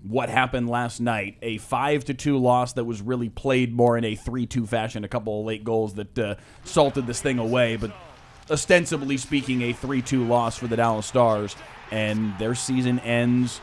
what happened last night, a 5-2 loss that was really played more in a 3-2 fashion, a couple of late goals that salted this thing away, but ostensibly speaking, a 3-2 loss for the Dallas Stars, and their season ends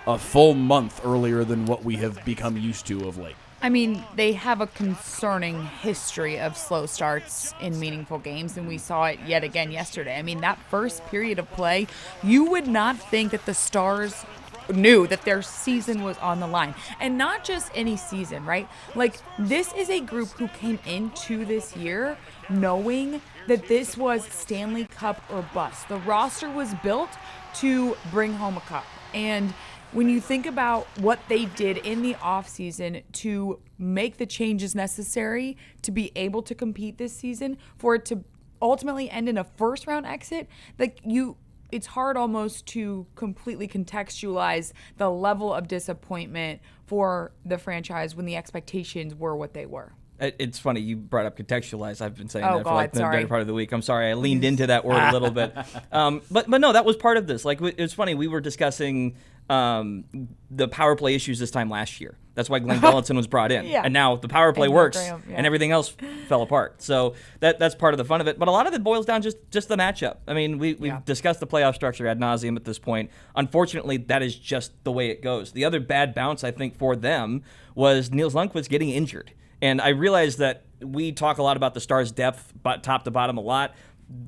a full month earlier than what we have become used to of late. I mean, they have a concerning history of slow starts in meaningful games, and we saw it yet again yesterday. I mean, that first period of play, you would not think that the Stars knew that their season was on the line. And not just any season, right? Like, this is a group who came into this year knowing that this was Stanley Cup or bust. The roster was built to bring home a cup. And when you think about what they did in the offseason to make the changes necessary to be able to compete this season, for it to ultimately end in a first-round exit, it's hard almost to completely contextualize the level of disappointment for the franchise when the expectations were what they were. It's funny you brought up contextualize. I've been saying Oh, that for God, like the sorry. better part of the week. I'm sorry, I leaned into that word a little bit. But no, that was part of this. Like, it's funny, we were discussing the power play issues this time last year. That's why Glenn Gulletson was brought in. Yeah. And now the power play And works, Graham, yeah. and everything else fell apart. So that's part of the fun of it. But a lot of it boils down just the matchup. I mean, we've discussed the playoff structure ad nauseum at this point. Unfortunately, that is just the way it goes. The other bad bounce, I think, for them was Nils Lundkvist getting injured. And I realize that we talk a lot about the Stars' depth, but top to bottom a lot.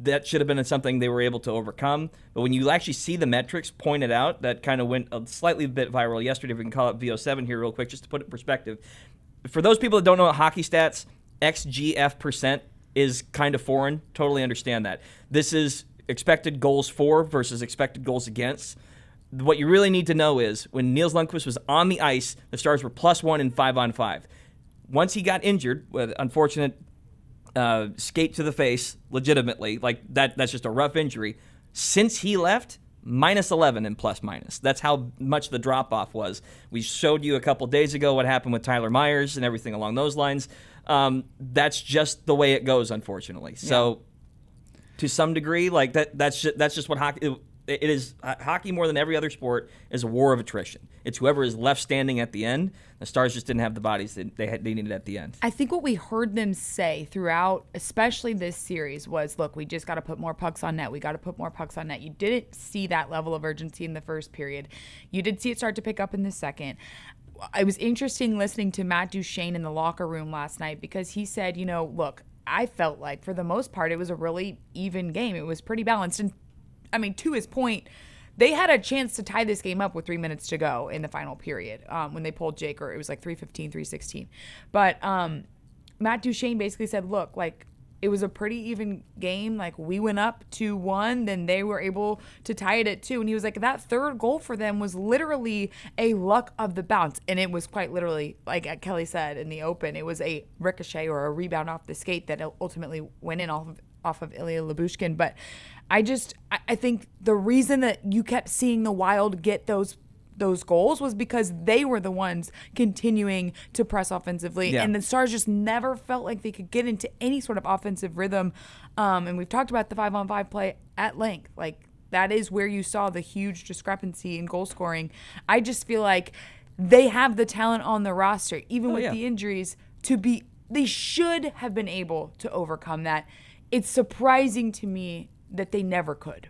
That should have been something they were able to overcome. But when you actually see the metrics pointed out, that kind of went a slightly bit viral yesterday. If we can call it VO7 here real quick, just to put it in perspective. For those people that don't know hockey stats, XGF% is kind of foreign. Totally understand that. This is expected goals for versus expected goals against. What you really need to know is when Nils Lundkvist was on the ice, the Stars were +1 in 5-on-5. Once he got injured, with unfortunate skate to the face, legitimately, like that's just a rough injury. Since he left, -11 in plus-minus. That's how much the drop-off was. We showed you a couple days ago what happened with Tyler Myers and everything along those lines. That's just the way it goes, unfortunately. So, to some degree, like that's just what hockey. It is hockey more than every other sport is a war of attrition. It's whoever is left standing at the end. The Stars just didn't have the bodies that they needed at the end. I think what we heard them say throughout, especially this series, was, look, we just got to put more pucks on net. We got to put more pucks on net. You didn't see that level of urgency in the first period. You did see it start to pick up in the second. It was interesting listening to Matt Duchene in the locker room last night because he said, look, I felt like for the most part it was a really even game. It was pretty balanced. And I mean, to his point, they had a chance to tie this game up with 3 minutes to go in the final period when they pulled Jaker. It was like 3:15, 3:16. But Matt Duchene basically said, look, like, it was a pretty even game. Like, we went up 2-1, then they were able to tie it at 2. And he was like, that third goal for them was literally a luck of the bounce. And it was quite literally, like Kelly said in the open, it was a ricochet or a rebound off the skate that ultimately went in off of Ilya Lyubushkin. But I think the reason that you kept seeing the Wild get those goals was because they were the ones continuing to press offensively. Yeah. And the Stars just never felt like they could get into any sort of offensive rhythm. And we've talked about the 5-on-5 play at length. Like, that is where you saw the huge discrepancy in goal scoring. I just feel like they have the talent on the roster, even with the injuries, they should have been able to overcome that. It's surprising to me that they never could.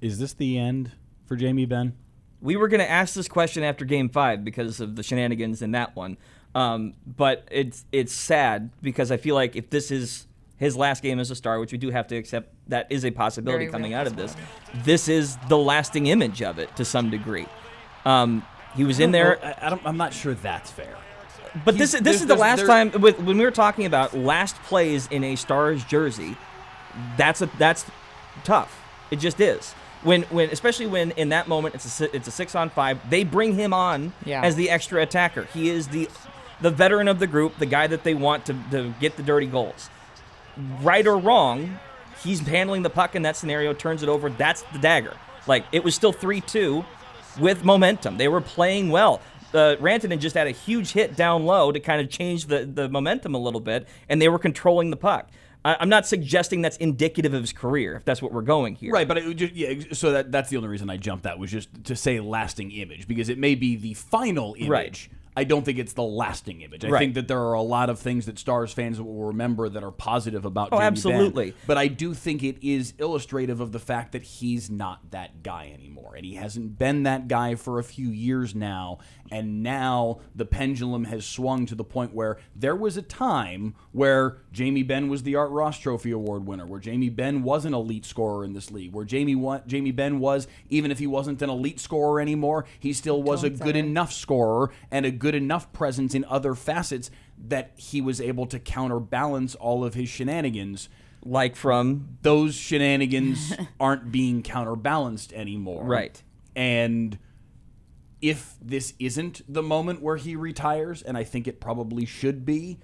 Is this the end for Jamie Benn? We were going to ask this question after Game 5 because of the shenanigans in that one. But it's sad because I feel like if this is his last game as a Star, which we do have to accept that is a possibility Very coming real out of this is the lasting image of it to some degree. He was in there. I'm not sure that's fair. But this is the last time when we were talking about last plays in a Stars jersey. That's tough. It just is. When especially when in that moment it's a 6-on-5, they bring him on as the extra attacker. He is the veteran of the group, the guy that they want to get the dirty goals. Right or wrong, he's handling the puck in that scenario, turns it over. That's the dagger. Like, it was still 3-2 with momentum. They were playing well. Rantanen just had a huge hit down low to kind of change the momentum a little bit, and they were controlling the puck. I'm not suggesting that's indicative of his career, if that's what we're going here. Right, but it would just, so that's the only reason I jumped that was just to say lasting image, because it may be the final image. Right. I don't think it's the lasting image. I think that there are a lot of things that Stars fans will remember that are positive about Jamie absolutely. Benn. But I do think it is illustrative of the fact that he's not that guy anymore. And he hasn't been that guy for a few years now. And now the pendulum has swung to the point where there was a time where Jamie Benn was the Art Ross Trophy Award winner, where Jamie Benn was an elite scorer in this league, where Jamie Benn was, even if he wasn't an elite scorer anymore, he still was a good enough scorer and a good enough presence in other facets that he was able to counterbalance all of his shenanigans. Like from... Those shenanigans aren't being counterbalanced anymore. Right. And if this isn't the moment where he retires, and I think it probably should be,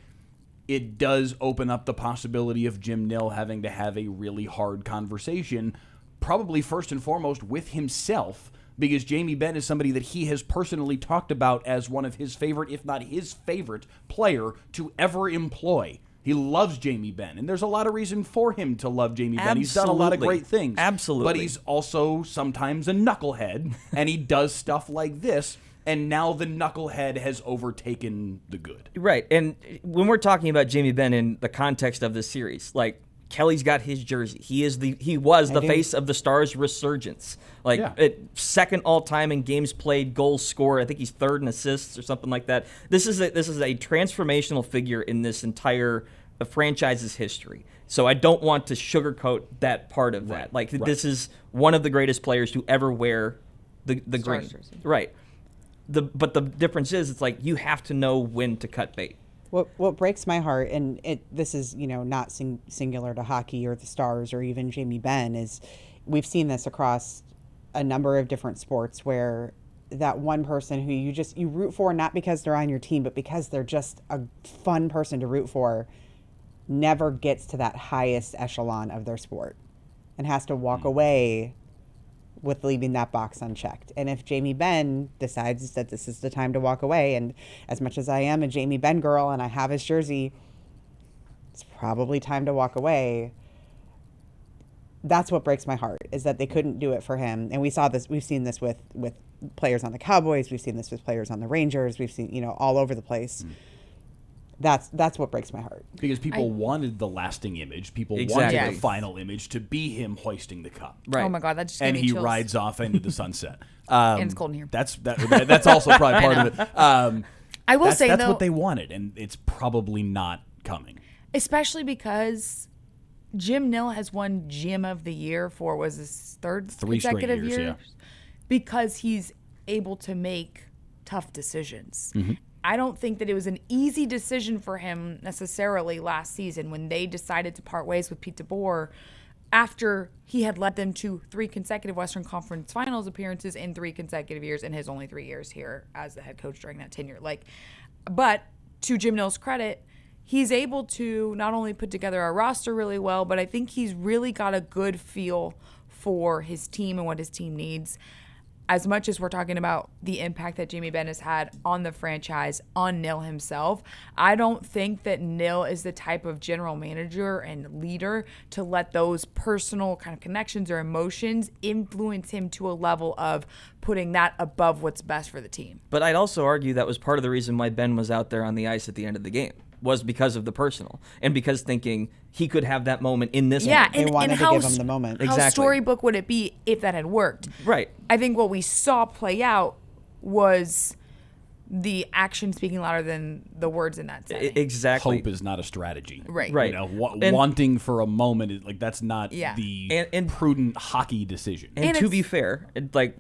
it does open up the possibility of Jim Nill having to have a really hard conversation, probably first and foremost with himself, because Jamie Benn is somebody that he has personally talked about as one of his favorite, if not his favorite, player to ever employ. He loves Jamie Benn, and there's a lot of reason for him to love Jamie Benn. He's done a lot of great things. Absolutely. But he's also sometimes a knucklehead, and he does stuff like this, and now the knucklehead has overtaken the good. Right, and when we're talking about Jamie Benn in the context of this series, like, Kelly's got his jersey. He was the face of the Stars' resurgence. Second all time in games played, goals scored. I think he's third in assists or something like that. This is a transformational figure in this entire franchise's history. So I don't want to sugarcoat that part of that. This is one of the greatest players to ever wear the green. Jersey. Right. But the difference is, it's like you have to know when to cut bait. What breaks my heart, and this is not singular to hockey or the Stars or even Jamie Benn, is we've seen this across a number of different sports where that one person who you root for, not because they're on your team, but because they're just a fun person to root for, never gets to that highest echelon of their sport and has to walk away with leaving that box unchecked. And if Jamie Benn decides that this is the time to walk away, and as much as I am a Jamie Benn girl and I have his jersey, it's probably time to walk away. That's what breaks my heart, is that they couldn't do it for him. And we've seen this with players on the Cowboys, we've seen this with players on the Rangers, we've seen, all over the place. That's what breaks my heart. Because people wanted the lasting image. People wanted the final image to be him hoisting the cup. Right. Oh my God, that just gave And me he chills. rides off into the sunset. And it's cold in here. That's also probably part of it. I will say, that's though, what they wanted, and it's probably not coming. especially because Jim Nill has won GM of the Year for, was his third 3 straight consecutive years, year? yeah. Because he's able to make tough decisions. Mm-hmm. I don't think that it was an easy decision for him necessarily last season when they decided to part ways with Pete DeBoer after he had led them to 3 consecutive Western Conference Finals appearances in 3 consecutive years in his only 3 years here as the head coach during that tenure. But to Jim Nill's credit, he's able to not only put together a roster really well, but I think he's really got a good feel for his team and what his team needs. As much as we're talking about the impact that Jamie Benn has had on the franchise, on Nill himself, I don't think that Nill is the type of general manager and leader to let those personal kind of connections or emotions influence him to a level of putting that above what's best for the team. But I'd also argue that was part of the reason why Ben was out there on the ice at the end of the game, was because of the personal, and because thinking he could have that moment in this Yeah, moment. They wanted and to how, give him the moment. How Exactly. storybook would it be if that had worked? Right. I think what we saw play out was the action speaking louder than the words in that setting. Exactly. Hope is not a strategy. Right. Right. And- Wanting for a moment, that's not Yeah. the And- prudent hockey decision. And And to it's- be fair,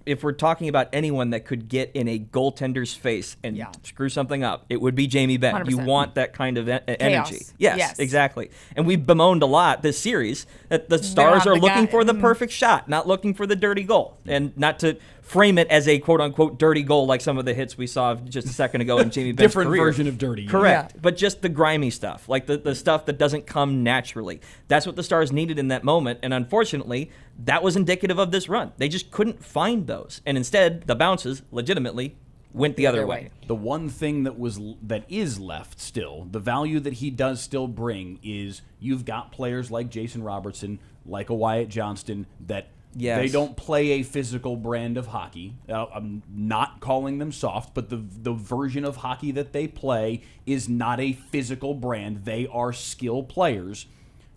if we're talking about anyone that could get in a goaltender's face and screw something up, it would be Jamie Benn. 100%. You want that kind of energy. Yes. Exactly. And we've bemoaned a lot this series that the Stars not are the looking guy- for the perfect shot, not looking for the dirty goal. And not to frame it as a quote-unquote dirty goal like some of the hits we saw just a second ago in Jamie Benn's Different career. version of dirty. Correct. Yeah. But just the grimy stuff, like the stuff that doesn't come naturally. That's what the Stars needed in that moment. And unfortunately, that was indicative of this run. They just couldn't find those. And instead, the bounces legitimately went the other way. The one thing that is left still, the value that he does still bring is you've got players like Jason Robertson, like a Wyatt Johnston, that they don't play a physical brand of hockey. I'm not calling them soft, but the version of hockey that they play is not a physical brand. They are skill players.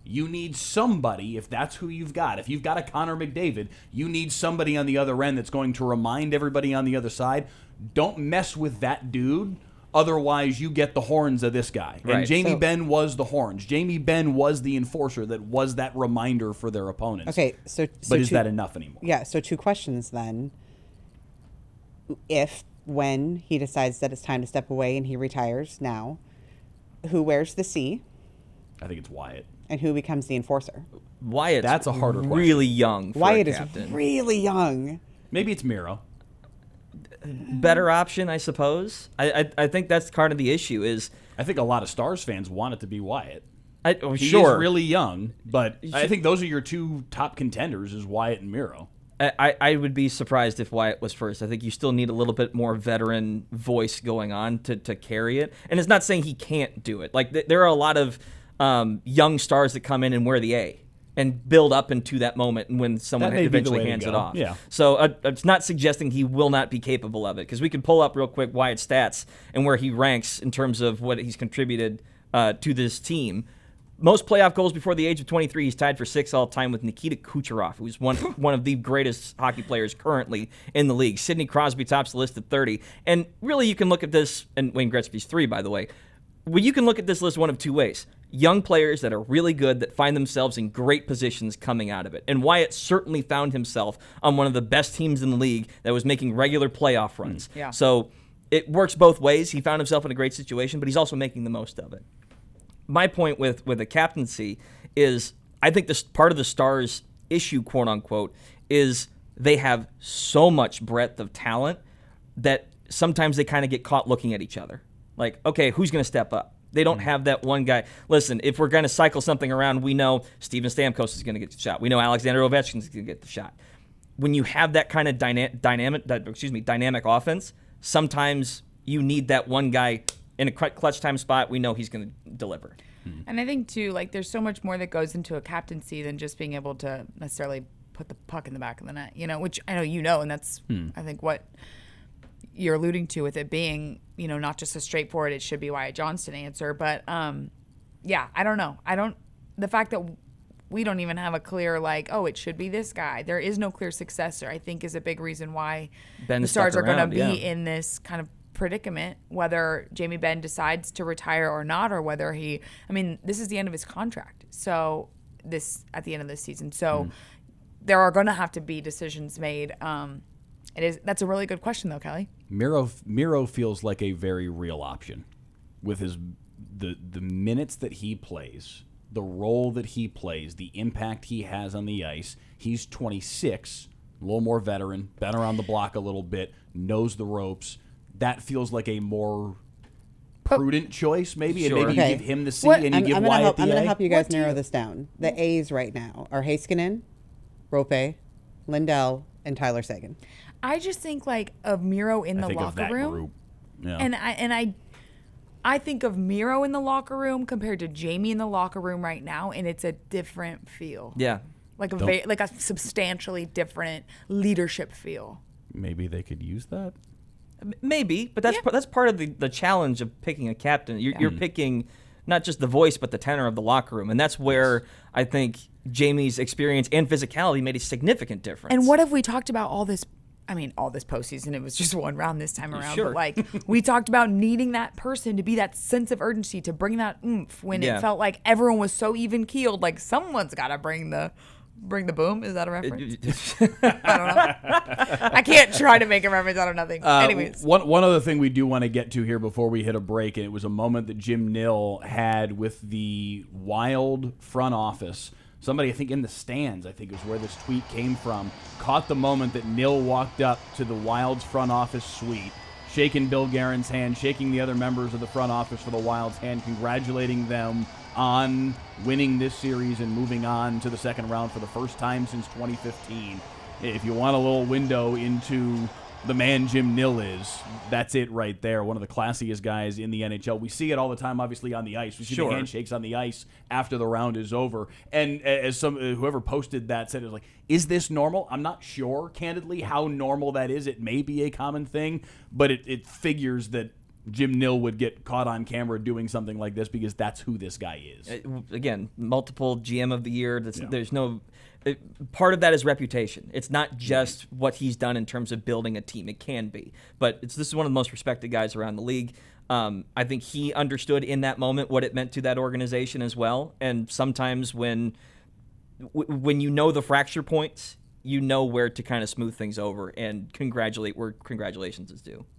You need somebody, if that's who you've got. If you've got a Connor McDavid, you need somebody on the other end that's going to remind everybody on the other side, don't mess with that dude, otherwise you get the horns of this guy. Right. And Jamie Benn was the horns. Jamie Benn was the enforcer that was that reminder for their opponents. Okay, but is that enough anymore? Yeah, so 2 questions then. When he decides that it's time to step away and he retires now, who wears the C? I think it's Wyatt. And who becomes the enforcer? That's a harder question. really young for Wyatt a is captain. really young. Maybe it's Miro. Better option, I suppose. I think that's part of the issue is... I think a lot of Stars fans want it to be Wyatt. He sure. is really young, but I think those are your 2 top contenders is Wyatt and Miro. I would be surprised if Wyatt was first. I think you still need a little bit more veteran voice going on to carry it. And it's not saying he can't do it. Like, there are a lot of young stars that come in and wear the A and build up into that moment when someone eventually hands it off. Yeah. So it's not suggesting he will not be capable of it, because we can pull up real quick Wyatt's stats and where he ranks in terms of what he's contributed to this team. Most playoff goals before the age of 23. He's tied for 6 all-time with Nikita Kucherov, who's one of the greatest hockey players currently in the league. Sidney Crosby tops the list at 30. And really, you can look at this, and Wayne Gretzky's 3, by the way. Well, you can look at this list one of 2 ways. Young players that are really good, that find themselves in great positions coming out of it. And Wyatt certainly found himself on one of the best teams in the league that was making regular playoff runs. Yeah. So it works both ways. He found himself in a great situation, but he's also making the most of it. My point with the captaincy is I think this part of the Stars' issue, quote unquote, is they have so much breadth of talent that sometimes they kind of get caught looking at each other. Like, okay, who's going to step up? They don't have that one guy. Listen, if we're going to cycle something around, we know Steven Stamkos is going to get the shot. We know Alexander Ovechkin is going to get the shot. When you have that kind of dynamic offense, sometimes you need that one guy in a clutch time spot. We know he's going to deliver. And I think, too, like, there's so much more that goes into a captaincy than just being able to necessarily put the puck in the back of the net, which I know you know, and that's, I think, what you're alluding to with it being, not just a straightforward, it should be Wyatt Johnston answer. But, yeah, I don't know. The fact that we don't even have a clear, like, oh, it should be this guy. There is no clear successor, I think, is a big reason why the Stars are going to be in this kind of predicament, whether Jamie Benn decides to retire or not, or whether this is the end of his contract. So at the end of this season. So there are going to have to be decisions made. That's a really good question though, Kelly. Miro feels like a very real option with the minutes that he plays, the role that he plays, the impact he has on the ice. He's 26, a little more veteran, been around the block a little bit, knows the ropes. That feels like a more prudent choice, maybe, Sure. and maybe Okay. you give him the C and you give Wyatt the A. I'm going to help you guys narrow this down. The A's right now are Heiskanen, Rope, Lindell, and Tyler Seguin. I just think like of Miro in the I think of locker that room, group. Yeah. and I think of Miro in the locker room compared to Jamie in the locker room right now, and it's a different feel. Yeah. Like a substantially different leadership feel. Maybe they could use that. Maybe, but that's part of the challenge of picking a captain. You're picking not just the voice, but the tenor of the locker room, and that's where I think Jamie's experience and physicality made a significant difference. And what have we talked about all this postseason? It was just one round this time around. Sure. But like we talked about needing that person to be that sense of urgency, to bring that oomph when it felt like everyone was so even keeled. Like someone's got to bring the boom. Is that a reference? I don't know. I can't try to make a reference out of nothing. Anyways. One other thing we do want to get to here before we hit a break, and it was a moment that Jim Nill had with the Wild front office. Somebody, I think in the stands, I think is where this tweet came from, caught the moment that Nill walked up to the Wild's front office suite, shaking Bill Guerin's hand, shaking the other members of the front office for the Wild's hand, congratulating them on winning this series and moving on to the second round for the first time since 2015. If you want a little window into the man Jim Nill is, that's it right there. One of the classiest guys in the NHL. We see it all the time, obviously, on the ice. We see the handshakes on the ice after the round is over. And as whoever posted that said, it was like, is this normal? I'm not sure, candidly, how normal that is. It may be a common thing, but it figures that Jim Nill would get caught on camera doing something like this because that's who this guy is. Again, multiple GM of the year. There's no... part of that is reputation. It's not just what he's done in terms of building a team. It can be, but this is one of the most respected guys around the league. I think he understood in that moment what it meant to that organization as well. And sometimes when you know the fracture points, you know where to kind of smooth things over and congratulate where congratulations is due.